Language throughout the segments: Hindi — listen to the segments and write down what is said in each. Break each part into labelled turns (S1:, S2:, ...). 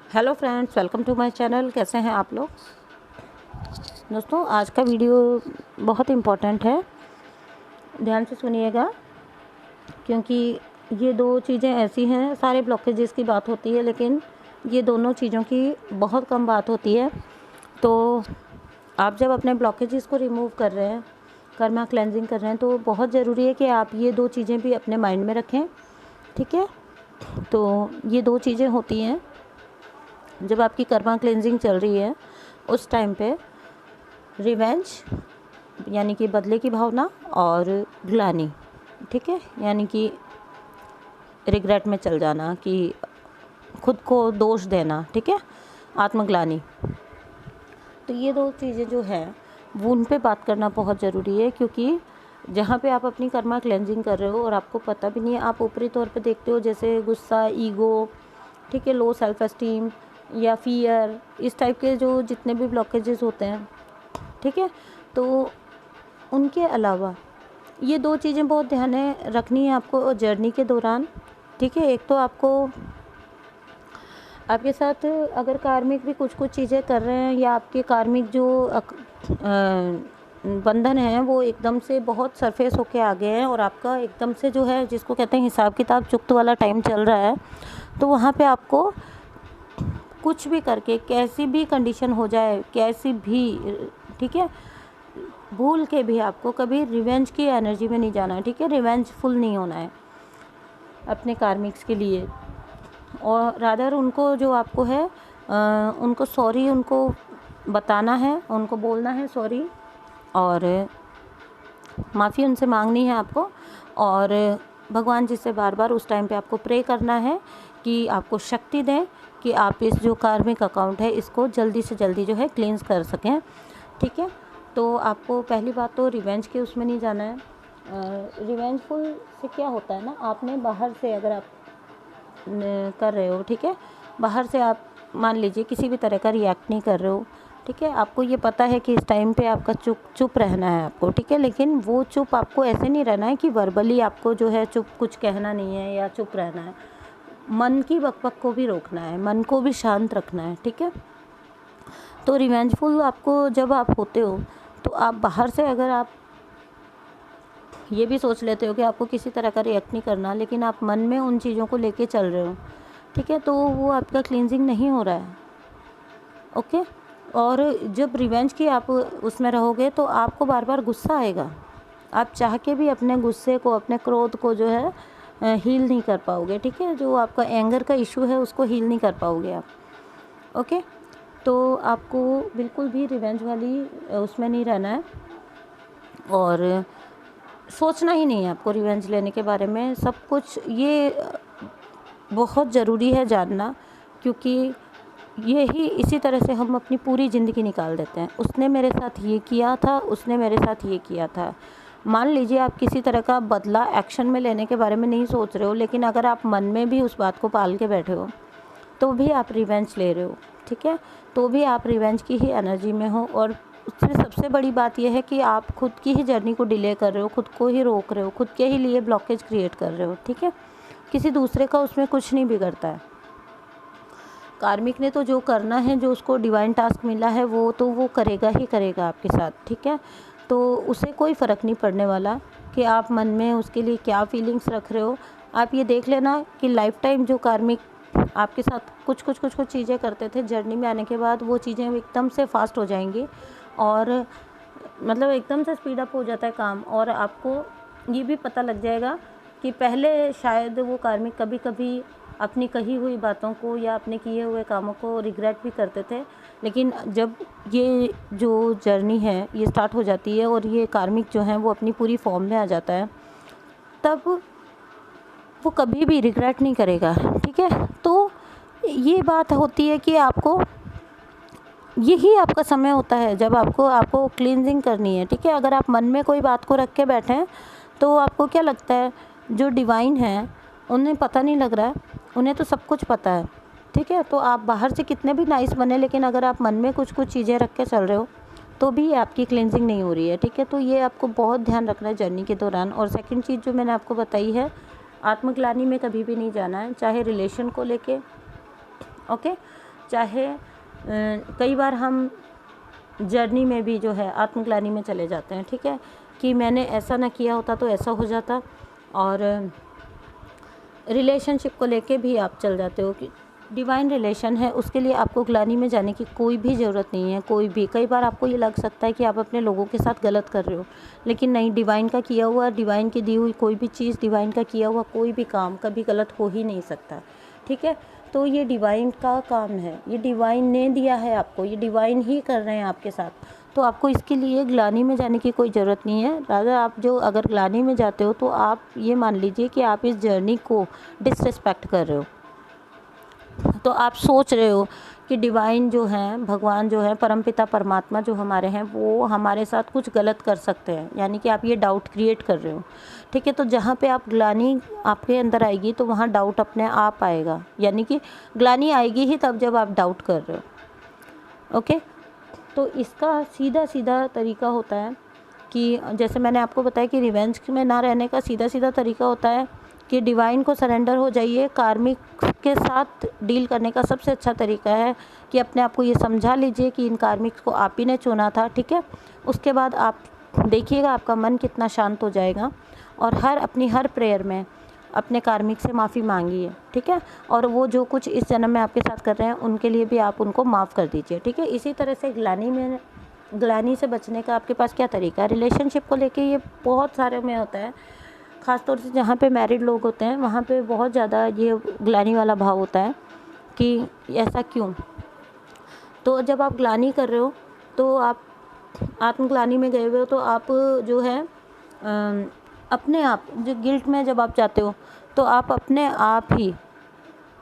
S1: Hello friends, welcome to my channel. कैसे हैं आप लोग? दोस्तों, आज का वीडियो बहुत इम्पोर्टेंट है, ध्यान से सुनिएगा, क्योंकि ये दो चीज़ें ऐसी हैं। सारे ब्लॉकेजेस की बात होती है, लेकिन ये दोनों चीज़ों की बहुत कम बात होती है। तो आप जब अपने ब्लॉकेजेस को रिमूव कर रहे हैं, कर्मा क्लेंजिंग कर रहे हैं, तो बहुत ज़रूरी है कि आप ये दो चीज़ें भी अपने माइंड में रखें। ठीक है? तो ये दो चीज़ें होती हैं जब आपकी कर्मा क्लेंजिंग चल रही है, उस टाइम पे रिवेंज यानी कि बदले की भावना और ग्लानि, ठीक है, यानी कि रिग्रेट में चल जाना, कि खुद को दोष देना, ठीक है, आत्मग्लानि। तो ये दो चीज़ें जो है वो उन पे बात करना बहुत ज़रूरी है, क्योंकि जहाँ पे आप अपनी कर्मा क्लेंजिंग कर रहे हो और आपको पता भी नहीं है, आप ऊपरी तौर पे देखते हो जैसे गुस्सा, ईगो, ठीक है, लो सेल्फ एस्टीम या फियर, इस टाइप के जो जितने भी ब्लॉकेजेस होते हैं, ठीक है। तो उनके अलावा ये दो चीज़ें बहुत ध्यान में रखनी है आपको जर्नी के दौरान, ठीक है। एक तो आपको आपके साथ अगर कार्मिक भी कुछ कुछ चीज़ें कर रहे हैं, या आपके कार्मिक जो बंधन हैं वो एकदम से बहुत सरफेस होके आ गए हैं, और आपका एकदम से जो है, जिसको कहते हैं हिसाब किताब चुक्त वाला टाइम चल रहा है, तो वहाँ पे आपको कुछ भी करके, कैसी भी कंडीशन हो जाए, कैसी भी, ठीक है, भूल के भी आपको कभी रिवेंज की एनर्जी में नहीं जाना है, ठीक है। रिवेंजफुल नहीं होना है अपने कार्मिक्स के लिए, और रादर उनको जो आपको है उनको सॉरी उनको बताना है, उनको बोलना है सॉरी, और माफ़ी उनसे मांगनी है आपको, और भगवान जी से बार बार उस टाइम पे आपको प्रे करना है कि आपको शक्ति दें कि आप इस जो कार्मिक अकाउंट है इसको जल्दी से जल्दी जो है क्लींस कर सकें, ठीक है। तो आपको पहली बात तो रिवेंज के उसमें नहीं जाना है। रिवेंजफुल से क्या होता है ना, आपने बाहर से अगर आप कर रहे हो, ठीक है, बाहर से आप मान लीजिए किसी भी तरह का रिएक्ट नहीं कर रहे हो, ठीक है, आपको ये पता है कि इस टाइम पे आपका चुप रहना है आपको, ठीक है, लेकिन वो चुप आपको ऐसे नहीं रहना है कि वर्बली आपको जो है चुप कुछ कहना नहीं है या चुप रहना है। मन की बकबक को भी रोकना है, मन को भी शांत रखना है, ठीक है। तो रिवेंजफुल आपको जब आप होते हो, तो आप बाहर से अगर आप ये भी सोच लेते हो कि आपको किसी तरह का रिएक्ट नहीं करना, लेकिन आप मन में उन चीज़ों को लेके चल रहे हो, ठीक है, तो वो आपका क्लींजिंग नहीं हो रहा है, ओके। और जब रिवेंज की आप उसमें रहोगे तो आपको बार बार गुस्सा आएगा, आप चाह के भी अपने गुस्से को, अपने क्रोध को जो है हील नहीं कर पाओगे, ठीक है। जो आपका एंगर का इशू है उसको हील नहीं कर पाओगे आप, ओके। तो आपको बिल्कुल भी रिवेंज वाली उसमें नहीं रहना है, और सोचना ही नहीं है आपको रिवेंज लेने के बारे में। सब कुछ ये बहुत ज़रूरी है जानना, क्योंकि यही इसी तरह से हम अपनी पूरी ज़िंदगी निकाल देते हैं। उसने मेरे साथ ये किया था, उसने मेरे साथ ये किया था। मान लीजिए आप किसी तरह का बदला एक्शन में लेने के बारे में नहीं सोच रहे हो, लेकिन अगर आप मन में भी उस बात को पाल के बैठे हो, तो भी आप रिवेंज ले रहे हो, ठीक है, तो भी आप रिवेंज की ही एनर्जी में हो। और उससे सबसे बड़ी बात यह है कि आप खुद की ही जर्नी को डिले कर रहे हो, खुद को ही रोक रहे हो, खुद के ही लिए ब्लॉकेज क्रिएट कर रहे हो, ठीक है। किसी दूसरे का उसमें कुछ नहीं बिगड़ता है। कार्मिक ने तो जो करना है, जो उसको डिवाइन टास्क मिला है, वो तो वो करेगा ही करेगा आपके साथ, ठीक है। तो उसे कोई फ़र्क नहीं पड़ने वाला कि आप मन में उसके लिए क्या फीलिंग्स रख रहे हो। आप ये देख लेना कि लाइफ टाइम जो कार्मिक आपके साथ कुछ चीज़ें करते थे, जर्नी में आने के बाद वो चीज़ें एकदम से फास्ट हो जाएंगी, और मतलब एकदम से स्पीड अप हो जाता है काम। और आपको ये भी पता लग जाएगा कि पहले शायद वो कार्मिक कभी कभी अपनी कही हुई बातों को या अपने किए हुए कामों को रिग्रेट भी करते थे, लेकिन जब ये जो जर्नी है ये स्टार्ट हो जाती है और ये कार्मिक जो है वो अपनी पूरी फॉर्म में आ जाता है, तब वो कभी भी रिग्रेट नहीं करेगा, ठीक है। तो ये बात होती है कि आपको, यही आपका समय होता है जब आपको क्लींजिंग करनी है, ठीक है। अगर आप मन में कोई बात को रख के बैठे हैं, तो आपको क्या लगता है, जो डिवाइन है उन्हें पता नहीं लग रहा है? उन्हें तो सब कुछ पता है, ठीक है। तो आप बाहर से कितने भी नाइस बने, लेकिन अगर आप मन में कुछ चीज़ें रख के चल रहे हो, तो भी आपकी क्लींजिंग नहीं हो रही है, ठीक है। तो ये आपको बहुत ध्यान रखना है जर्नी के दौरान। और सेकंड चीज़ जो मैंने आपको बताई है, आत्मग्लानि में कभी भी नहीं जाना है, चाहे रिलेशन को लेके, ओके। चाहे कई बार हम जर्नी में भी जो है आत्मग्लानि में चले जाते हैं, ठीक है, कि मैंने ऐसा ना किया होता तो ऐसा हो जाता। और रिलेशनशिप को लेके भी आप चल जाते हो कि डिवाइन रिलेशन है, उसके लिए आपको ग्लानि में जाने की कोई भी ज़रूरत नहीं है, कोई भी। कई बार आपको ये लग सकता है कि आप अपने लोगों के साथ गलत कर रहे हो, लेकिन नहीं, डिवाइन का किया हुआ, डिवाइन की दी हुई कोई भी चीज़, डिवाइन का किया हुआ कोई भी काम कभी गलत हो ही नहीं सकता, ठीक है। तो ये डिवाइन का काम है, ये डिवाइन ने दिया है आपको, ये डिवाइन ही कर रहे हैं आपके साथ, तो आपको इसके लिए ग्लानि में जाने की कोई ज़रूरत नहीं है। रादर आप जो अगर ग्लानि में जाते हो तो आप ये मान लीजिए कि आप इस जर्नी को डिसरिस्पेक्ट कर रहे हो। तो आप सोच रहे हो कि डिवाइन जो हैं, भगवान जो है, परमपिता परमात्मा जो हमारे हैं, वो हमारे साथ कुछ गलत कर सकते हैं, यानी कि आप ये डाउट क्रिएट कर रहे हो, ठीक है। तो जहाँ पे आप ग्लानि आपके अंदर आएगी तो वहाँ डाउट अपने आप आएगा, यानी कि ग्लानि आएगी ही तब जब आप डाउट कर रहे हो, ओके। तो इसका सीधा सीधा तरीका होता है कि जैसे मैंने आपको बताया कि रिवेंज में ना रहने का सीधा सीधा तरीका होता है कि डिवाइन को सरेंडर हो जाइए। कार्मिक के साथ डील करने का सबसे अच्छा तरीका है कि अपने आप को ये समझा लीजिए कि इन कार्मिक को आप ही ने चुना था, ठीक है। उसके बाद आप देखिएगा आपका मन कितना शांत हो जाएगा, और अपनी हर प्रेयर में अपने कार्मिक से माफ़ी मांगिए, ठीक है। और वो जो कुछ इस जन्म में आपके साथ कर रहे हैं उनके लिए भी आप उनको माफ़ कर दीजिए, ठीक है। इसी तरह से ग्लानि से बचने का आपके पास क्या तरीका है? रिलेशनशिप को लेके ये बहुत सारे में होता है, ख़ासतौर से जहाँ पे मैरिड लोग होते हैं वहाँ पे बहुत ज़्यादा ये ग्लानि वाला भाव होता है कि ऐसा क्यों। तो जब आप ग्लानि कर रहे हो तो आप आत्मग्लानि में गए हुए हो, तो आप जो है अपने आप जो गिल्ट में जब आप जाते हो तो आप अपने आप ही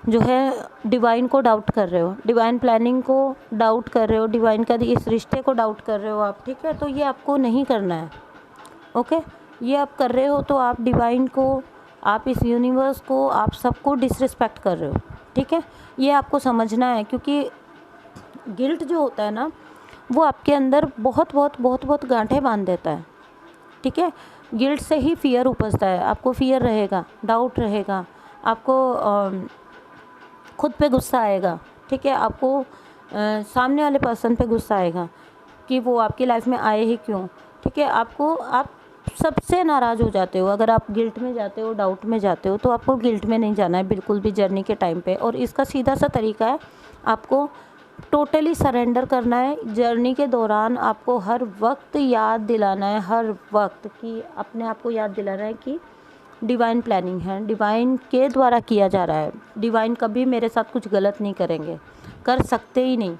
S1: जो है डिवाइन को डाउट कर रहे हो, डिवाइन प्लानिंग को डाउट कर रहे हो, डिवाइन का इस रिश्ते को डाउट कर रहे हो आप, ठीक है। तो ये आपको नहीं करना है, ओके। ये आप कर रहे हो तो आप डिवाइन को, आप इस यूनिवर्स को, आप सबको डिसरिस्पेक्ट कर रहे हो, ठीक है। ये आपको समझना है, क्योंकि गिल्ट जो होता है ना वो आपके अंदर बहुत बहुत बहुत बहुत गांठें बांध देता है, ठीक है। गिल्ट से ही फियर उपजता है, आपको फियर रहेगा, डाउट रहेगा, आपको खुद पे गुस्सा आएगा, ठीक है। आपको सामने वाले पर्सन पे गुस्सा आएगा कि वो आपकी लाइफ में आए ही क्यों, ठीक है। आप सबसे नाराज़ हो जाते हो अगर आप गिल्ट में जाते हो, डाउट में जाते हो। तो आपको गिल्ट में नहीं जाना है बिल्कुल भी जर्नी के टाइम पे, और इसका सीधा सा तरीका है, आपको टोटली सरेंडर करना है। जर्नी के दौरान आपको हर वक्त याद दिलाना है, हर वक्त कि अपने आप को याद दिलाना है कि डिवाइन प्लानिंग है, डिवाइन के द्वारा किया जा रहा है, डिवाइन कभी मेरे साथ कुछ गलत नहीं करेंगे, कर सकते ही नहीं,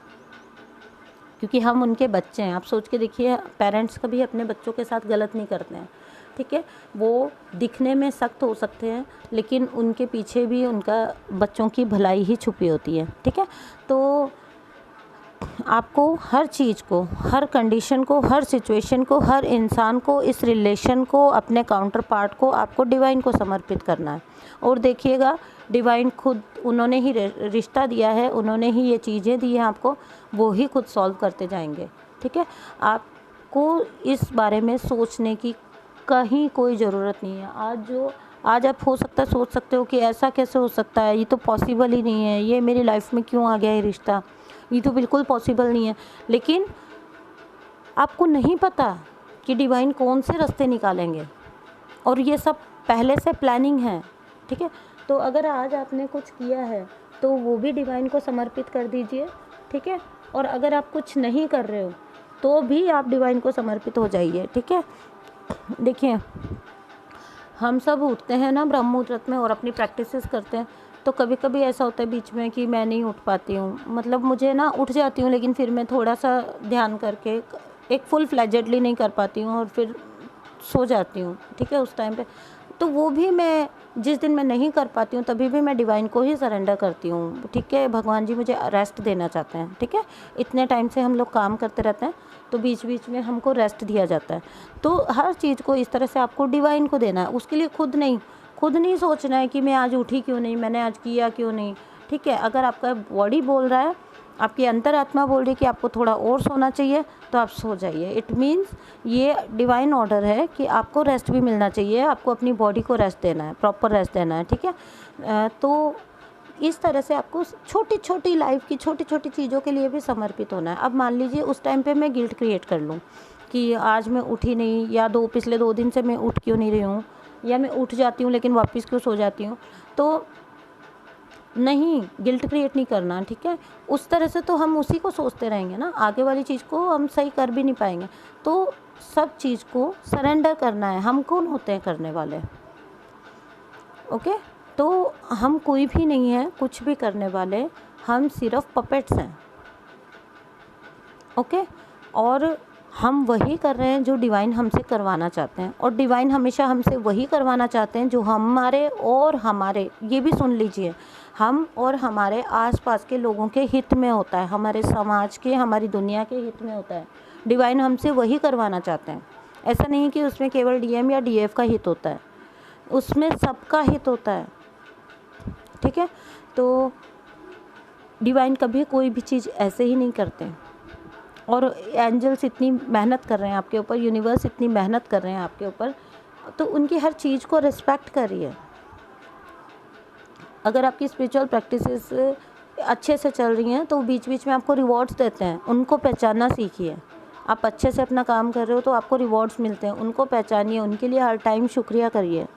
S1: क्योंकि हम उनके बच्चे हैं। आप सोच के देखिए, पेरेंट्स कभी अपने बच्चों के साथ गलत नहीं करते हैं, ठीक है। वो दिखने में सख्त हो सकते हैं लेकिन उनके पीछे भी उनका बच्चों की भलाई ही छुपी होती है, ठीक है। तो आपको हर चीज़ को, हर कंडीशन को, हर सिचुएशन को, हर इंसान को, इस रिलेशन को, अपने काउंटर पार्ट को, आपको डिवाइन को समर्पित करना है। और देखिएगा डिवाइन खुद, उन्होंने ही रिश्ता दिया है, उन्होंने ही ये चीज़ें दी हैं आपको, वो ही खुद सॉल्व करते जाएंगे, ठीक है। आपको इस बारे में सोचने की कहीं कोई ज़रूरत नहीं है। आज आप हो सकता है सोच सकते हो कि ऐसा कैसे हो सकता है, ये तो पॉसिबल ही नहीं है, ये मेरी लाइफ में क्यों आ गया ये रिश्ता, ये तो बिल्कुल पॉसिबल नहीं है। लेकिन आपको नहीं पता कि डिवाइन कौन से रास्ते निकालेंगे, और ये सब पहले से प्लानिंग है, ठीक है। तो अगर आज आपने कुछ किया है तो वो भी डिवाइन को समर्पित कर दीजिए, ठीक है। और अगर आप कुछ नहीं कर रहे हो तो भी आप डिवाइन को समर्पित हो जाइए, ठीक है। देखिए, हम सब उठते हैं ना ब्रह्म मुहूर्त में और अपनी प्रैक्टिसेस करते हैं, तो कभी कभी ऐसा होता है बीच में कि मैं नहीं उठ पाती हूँ, मतलब मुझे ना उठ जाती हूँ लेकिन फिर मैं थोड़ा सा ध्यान करके एक फुल फ्लेजेडली नहीं कर पाती हूँ और फिर सो जाती हूँ, ठीक है, उस टाइम पे। तो वो भी मैं जिस दिन मैं नहीं कर पाती हूँ तभी भी मैं डिवाइन को ही सरेंडर करती हूँ, ठीक है। भगवान जी मुझे रेस्ट देना चाहते हैं, ठीक है। इतने टाइम से हम लोग काम करते रहते हैं तो बीच बीच में हमको रेस्ट दिया जाता है। तो हर चीज़ को इस तरह से आपको डिवाइन को देना है, उसके लिए खुद नहीं सोचना है कि मैं आज उठी क्यों नहीं, मैंने आज किया क्यों नहीं, ठीक है। अगर आपका बॉडी बोल रहा है, आपकी अंतरात्मा बोल रही है कि आपको थोड़ा और सोना चाहिए, तो आप सो जाइए। इट मीन्स ये डिवाइन ऑर्डर है कि आपको रेस्ट भी मिलना चाहिए, आपको अपनी बॉडी को रेस्ट देना है, प्रॉपर रेस्ट देना है, ठीक है। तो इस तरह से आपको छोटी छोटी लाइफ की छोटी छोटी चीज़ों के लिए भी समर्पित होना है। अब मान लीजिए उस टाइम पे मैं गिल्ट क्रिएट कर लूँ कि आज मैं उठी नहीं, या पिछले 2 दिन से मैं उठ क्यों नहीं रही हूँ, या मैं उठ जाती हूँ लेकिन वापस क्यों सो जाती हूँ, तो नहीं, गिल्ट क्रिएट नहीं करना, ठीक है। उस तरह से तो हम उसी को सोचते रहेंगे ना, आगे वाली चीज़ को हम सही कर भी नहीं पाएंगे। तो सब चीज़ को सरेंडर करना है। हम कौन होते हैं करने वाले? ओके, तो हम कोई भी नहीं है कुछ भी करने वाले, हम सिर्फ पपेट्स हैं। ओके, और हम वही कर रहे हैं जो डिवाइन हमसे करवाना चाहते हैं, और डिवाइन हमेशा हमसे वही करवाना चाहते हैं जो हमारे और हमारे, ये भी सुन लीजिए, हम और हमारे आसपास के लोगों के हित में होता है, हमारे समाज के, हमारी दुनिया के हित में होता है। डिवाइन हमसे वही करवाना चाहते हैं। ऐसा नहीं कि उसमें केवल डीएम या डीएफ का हित होता है, उसमें सबका हित होता है, ठीक है। तो डिवाइन कभी कोई भी चीज़ ऐसे ही नहीं करते, और एंजल्स इतनी मेहनत कर रहे हैं आपके ऊपर, यूनिवर्स इतनी मेहनत कर रहे हैं आपके ऊपर, तो उनकी हर चीज़ को रिस्पेक्ट करिए। अगर आपकी स्पिरिचुअल प्रैक्टिसेस अच्छे से चल रही हैं तो बीच बीच में आपको रिवॉर्ड्स देते हैं, उनको पहचानना सीखिए। आप अच्छे से अपना काम कर रहे हो तो आपको रिवॉर्ड्स मिलते हैं, उनको पहचानिए, उनके लिए हर टाइम शुक्रिया करिए।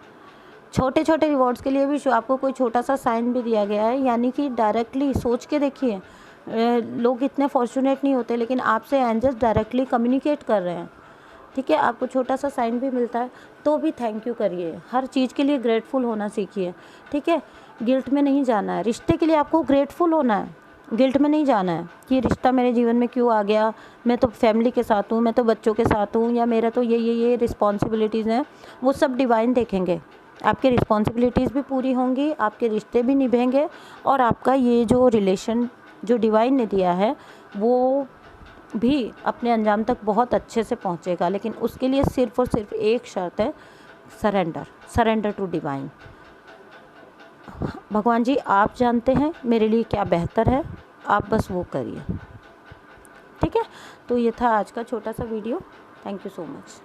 S1: छोटे छोटे रिवॉर्ड्स के लिए भी आपको कोई छोटा सा साइन भी दिया गया है, यानी कि डायरेक्टली सोच के देखिए, लोग इतने फॉर्चुनेट नहीं होते, लेकिन आपसे एंजल्स डायरेक्टली कम्युनिकेट कर रहे हैं, ठीक है। आपको छोटा सा साइन भी मिलता है तो भी थैंक यू करिए, हर चीज़ के लिए ग्रेटफुल होना सीखिए, ठीक है। गिल्ट में नहीं जाना है, रिश्ते के लिए आपको ग्रेटफुल होना है, गिल्ट में नहीं जाना है कि रिश्ता मेरे जीवन में क्यों आ गया, मैं तो फैमिली के साथ हूँ, मैं तो बच्चों के साथ हूँ, या मेरा तो ये रिस्पॉन्सिबिलिटीज़ हैं। वो सब डिवाइन देखेंगे, आपके रिस्पॉन्सिबिलिटीज़ भी पूरी होंगी, आपके रिश्ते भी निभेंगे, और आपका ये जो रिलेशन जो डिवाइन ने दिया है वो भी अपने अंजाम तक बहुत अच्छे से पहुंचेगा। लेकिन उसके लिए सिर्फ और सिर्फ एक शर्त है, सरेंडर टू डिवाइन। भगवान जी आप जानते हैं मेरे लिए क्या बेहतर है, आप बस वो करिए, ठीक है। तो ये था आज का छोटा सा video. Thank you so much.